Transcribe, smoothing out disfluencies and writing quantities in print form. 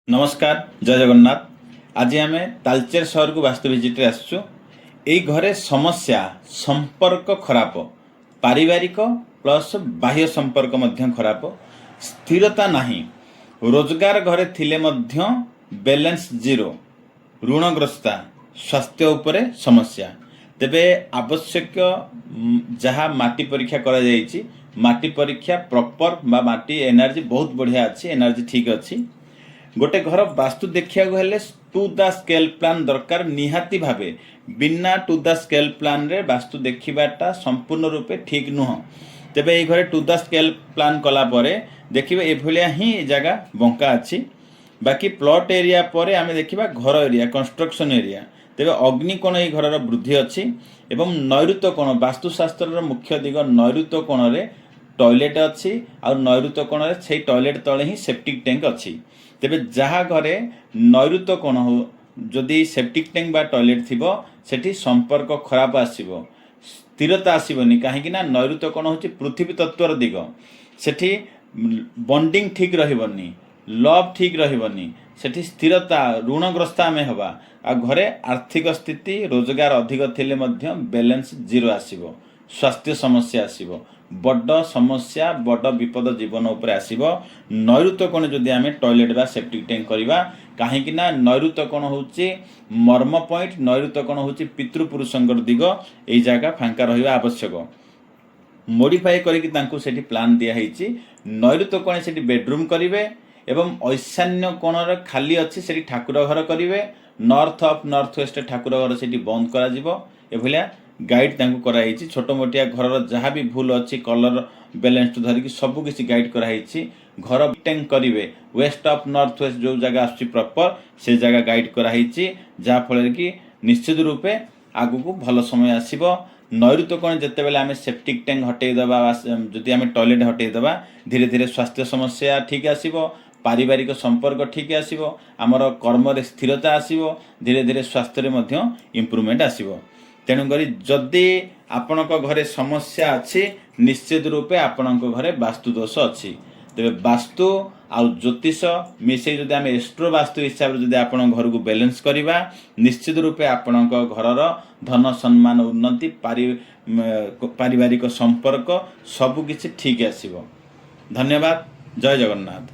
नमस्कार जय जगन्नाथ। आज आम तालचेर सहर को वास्तु विजिट आसचु। यही घरे समस्या संपर्क खराब, पारिवारिक प्लस बाह्य संपर्क मध्य खराब, स्थिरता नहीं, रोजगार घरे थिले मध्य बैलेंस जीरो, ऋणग्रस्ता, स्वास्थ्य उपरे समस्या। तेबे आवश्यक जहाँ माटी परीक्षा करा जायछि, माटी परीक्षा प्रॉपर बा माटी एनर्जी बहुत बढ़िया अच्छी, एनर्जी ठीक अच्छी। गोटे घर वास्तु देखा हेले टू द स्केल प्लान दरकार निहाती भावे। बिना टू द स्केल प्लान रे वास्तु देखिबाटा संपूर्ण रूपे ठीक नुह। तेबे ये घरे टू द स्केल प्लान कला परे देखिबे एभलिया ही जगह बंका अच्छी। बाकी प्लॉट एरिया परे आमे देखिबा घर एरिया कंस्ट्रक्शन एरिया। तेबे अग्निकोण ये घर वृद्धि अच्छी एवं नैऋत्य कोण वास्तुशास्त्र मुख्य दिग नैऋत्य कोण रे टॉयलेट अच्छी और नैऋत्य कोण रे से टॉयलेट तले ही सेप्टिक टैंक अच्छी। तेबे जहाँ घरे नैऋत्य कोण हो जदि सेप्टिक टैंक बा टॉयलेट थिबो सेठी संपर्क खराब आसीबो, स्थिरता आसीबोनी। काहेकि ना नैऋत्य कोण होची पृथ्वी तत्वर दिग, सेठी बॉन्डिंग ठीक रहिबोनी, लव ठीक रहिबोनी, सेठी स्थिरता ऋणग्रस्ता में हवा। आ घरे आर्थिक स्थिति रोजगार अधिक थिले मध्य बैलेंस जीरो आसीबो, स्वास्थ्य समस्या आसीबो, बड़ समस्या बड़ विपद जीवन उपर आसीबो। नैऋत्य कोण जदि आमे टॉयलेट बा सेप्टिक टैंक करिबा, काहेकि ना नैऋत्य कोण होची मर्म पॉइंट, नैऋत्य कोण होची पितृपुरुषंकर दिग। एई जगह फांका रहिबा आवश्यक। मोडिफाई करके तांको सेठी प्लान दिया हेची। नैऋत्य कोण सेठी बेडरूम करिवे एवं ईशान्य कोण रे खाली अछि सेठी ठाकुर घर करिवे। North of north west Thakur घर सेठी बंद करा जिवो। एभलिया गाइड तांको कराइछि। छोट मोटिया घर जहाँ भी भूल अच्छी कलर बैलेंस टू धरिकी सब किसी गाइड कराइछि। घर टैंक करिवे वेस्ट ऑफ नॉर्थ वेस्ट जो जगह आछि प्रॉपर से जगह गाइड कराइछि, जहाँ फल कि निश्चित रूपे आगु को भल समय आसीबो। नैऋत्य कोण जेते बेले आमे सेप्टिक टैंक हटेई दबा, जदि आमे टॉयलेट हटेई दबा, धीरे धीरे स्वास्थ्य समस्या ठीक आसीबो, पारिवारिक संपर्क ठीक आसीबो, आमर कर्म रे स्थिरता आसीबो, धीरे धीरे स्वास्थ्य रे मध्य इंप्रूवमेंट आसीबो। तेणुक जदि आपणक घरे समस्या अच्छी निश्चित रूपे आपणक घरे वास्तु दोष अच्छी। तेरे वास्तु आउ ज्योतिष मिसे जदि आम एस्ट्रो वास्तु हिसाब से जदि आपण घर को बैलेंस करवा, निश्चित रूपे आपणक घरर धन सम्मान उन्नति पारिवारिक संपर्क सबकिछि ठीक आसीबो। धन्यवाद। जय जगन्नाथ।